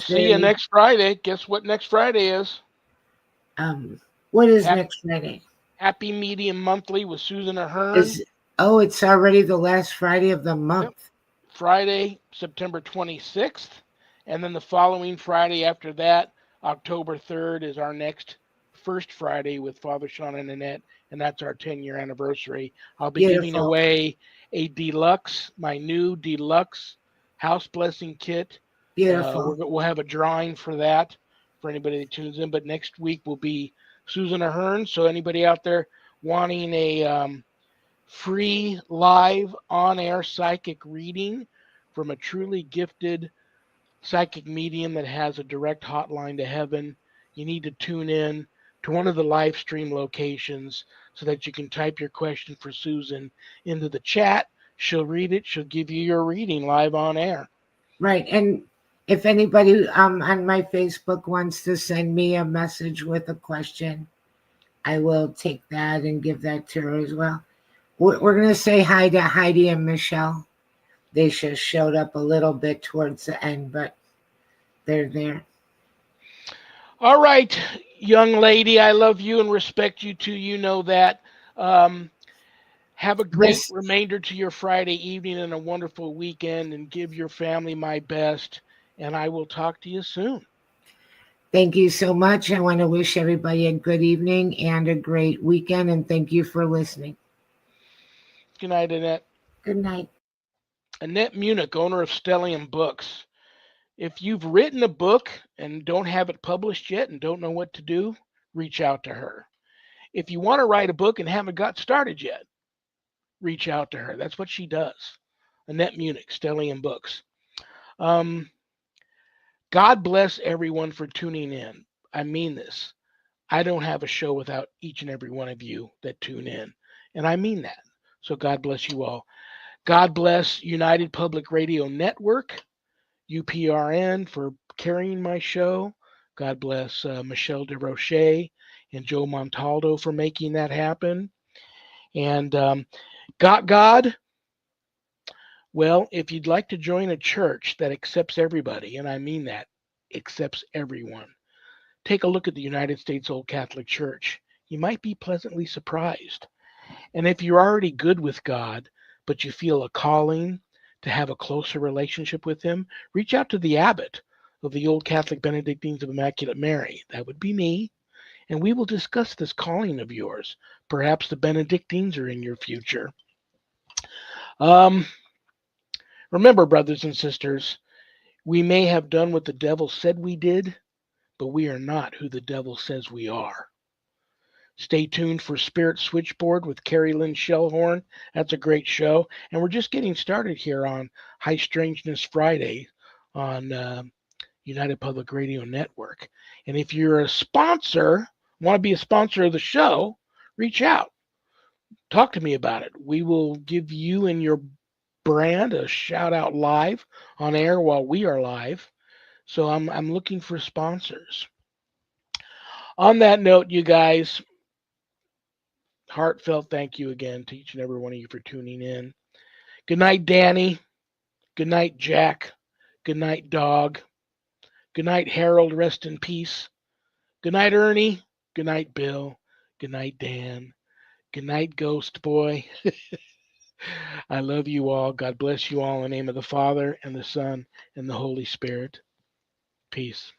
see you next Friday. Guess what next Friday is? What is next Friday? Happy Medium Monthly with Susan Ahern. It's already the last Friday of the month. Yep. Friday, September 26th. And then the following Friday after that, October 3rd, is our next first Friday with Father Shawn and Annette and that's our 10-year anniversary. I'll be giving Beautiful. away a deluxe, my new deluxe house blessing kit. Beautiful. We'll have a drawing for that for anybody that tunes in. But next week will be Susan Ahern. So anybody out there wanting a free live on-air psychic reading from a truly gifted psychic medium that has a direct hotline to heaven, you need to tune in to one of the live stream locations so that you can type your question for Susan into the chat. She'll read it. She'll give you your reading live on air. Right. And if anybody on my Facebook wants to send me a message with a question, I will take that and give that to her as well. We're going to say hi to Heidi and Michelle. They just showed up a little bit towards the end, but they're there. All right, young lady, I love you and respect you too. You know that. Have a great This, remainder to your Friday evening and a wonderful weekend, and give your family my best. And I will talk to you soon. thank you so much. I want to wish everybody a good evening and a great weekend, and thank you for listening. Good night, Annette. Good night. Annette Munich, owner of Stellium Books. If you've written a book and don't have it published yet and don't know what to do, reach out to her. If you want to write a book and haven't got started yet, reach out to her. That's what she does. Annette Munich, Stellium Books. God bless everyone for tuning in. I mean this. I don't have a show without each and every one of you that tune in. And I mean that. So God bless you all. God bless United Public Radio Network, UPRN, for carrying my show. God bless Michelle DeRoche and Joe Montaldo for making that happen. And got God? Well, if you'd like to join a church that accepts everybody, and I mean that, accepts everyone, take a look at the United States Old Catholic Church. You might be pleasantly surprised. And if you're already good with God, but you feel a calling to have a closer relationship with Him, reach out to the abbot of the Old Catholic Benedictines of Immaculate Mary. That would be me. And we will discuss this calling of yours. Perhaps the Benedictines are in your future. Remember, brothers and sisters, we may have done what the devil said we did, but we are not who the devil says we are. Stay tuned for Spirit Switchboard with Carrie Lynn Shellhorn. That's a great show. And we're just getting started here on High Strangeness Friday on United Public Radio Network. And if you're a sponsor, want to be a sponsor of the show, reach out. Talk to me about it. We will give you and your brand a shout out live on air while we are live. So I'm looking for sponsors. On that note, you guys, heartfelt thank you again to each and every one of you for tuning in. Good night, Danny. Good night, Jack. Good night, Dog. Good night, Harold. Rest in peace. Good night, Ernie. Good night, Bill. Good night, Dan. Good night, Ghost Boy. I love you all. God bless you all in the name of the Father and the Son and the Holy Spirit. Peace.